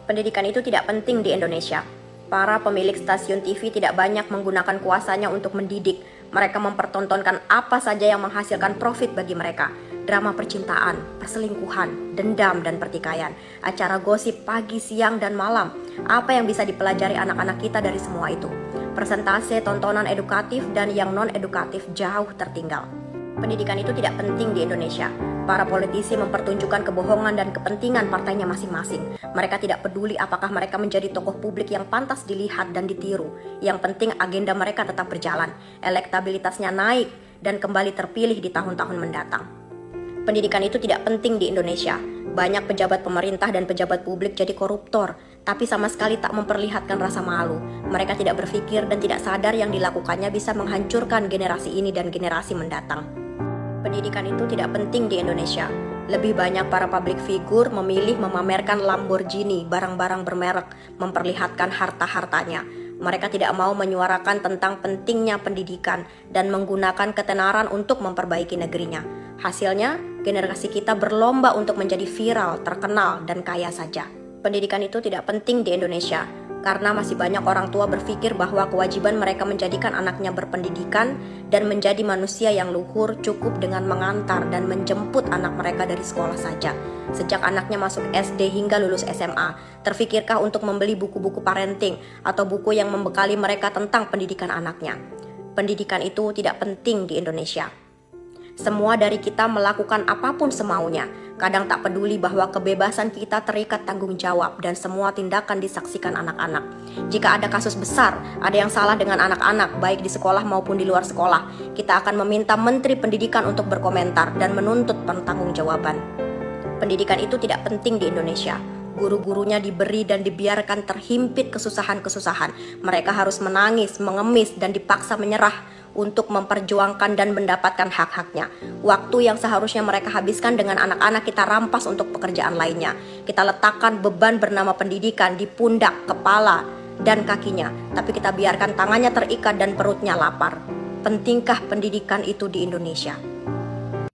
Pendidikan itu tidak penting di Indonesia. Para pemilik stasiun TV tidak banyak menggunakan kuasanya untuk mendidik. Mereka mempertontonkan apa saja yang menghasilkan profit bagi mereka. Drama percintaan, perselingkuhan, dendam dan pertikaian, acara gosip pagi, siang, dan malam. Apa yang bisa dipelajari anak-anak kita dari semua itu? Persentase tontonan edukatif dan yang non-edukatif jauh tertinggal. Pendidikan itu tidak penting di Indonesia. Para politisi mempertunjukkan kebohongan dan kepentingan partainya masing-masing. Mereka tidak peduli apakah mereka menjadi tokoh publik yang pantas dilihat dan ditiru. Yang penting agenda mereka tetap berjalan, elektabilitasnya naik, dan kembali terpilih di tahun-tahun mendatang. Pendidikan itu tidak penting di Indonesia. Banyak pejabat pemerintah dan pejabat publik jadi koruptor, tapi sama sekali tak memperlihatkan rasa malu. Mereka tidak berpikir dan tidak sadar yang dilakukannya bisa menghancurkan generasi ini dan generasi mendatang. Pendidikan itu tidak penting di Indonesia. Lebih banyak para public figure memilih memamerkan Lamborghini, barang-barang bermerek, memperlihatkan harta-hartanya. Mereka tidak mau menyuarakan tentang pentingnya pendidikan dan menggunakan ketenaran untuk memperbaiki negerinya. Hasilnya, generasi kita berlomba untuk menjadi viral, terkenal, dan kaya saja. Pendidikan itu tidak penting di Indonesia, karena masih banyak orang tua berpikir bahwa kewajiban mereka menjadikan anaknya berpendidikan dan menjadi manusia yang luhur cukup dengan mengantar dan menjemput anak mereka dari sekolah saja. Sejak anaknya masuk SD hingga lulus SMA, terfikirkah untuk membeli buku-buku parenting atau buku yang membekali mereka tentang pendidikan anaknya? Pendidikan itu tidak penting di Indonesia. Semua dari kita melakukan apapun semaunya. Kadang tak peduli bahwa kebebasan kita terikat tanggung jawab dan semua tindakan disaksikan anak-anak. Jika ada kasus besar, ada yang salah dengan anak-anak, baik di sekolah maupun di luar sekolah, kita akan meminta Menteri Pendidikan untuk berkomentar dan menuntut pertanggungjawaban. Pendidikan itu tidak penting di Indonesia. Guru-gurunya diberi dan dibiarkan terhimpit kesusahan-kesusahan. Mereka harus menangis, mengemis, dan dipaksa menyerah untuk memperjuangkan dan mendapatkan hak-haknya. Waktu yang seharusnya mereka habiskan dengan anak-anak kita rampas untuk pekerjaan lainnya. Kita letakkan beban bernama pendidikan di pundak, kepala, dan kakinya. Tapi kita biarkan tangannya terikat dan perutnya lapar. Pentingkah pendidikan itu di Indonesia?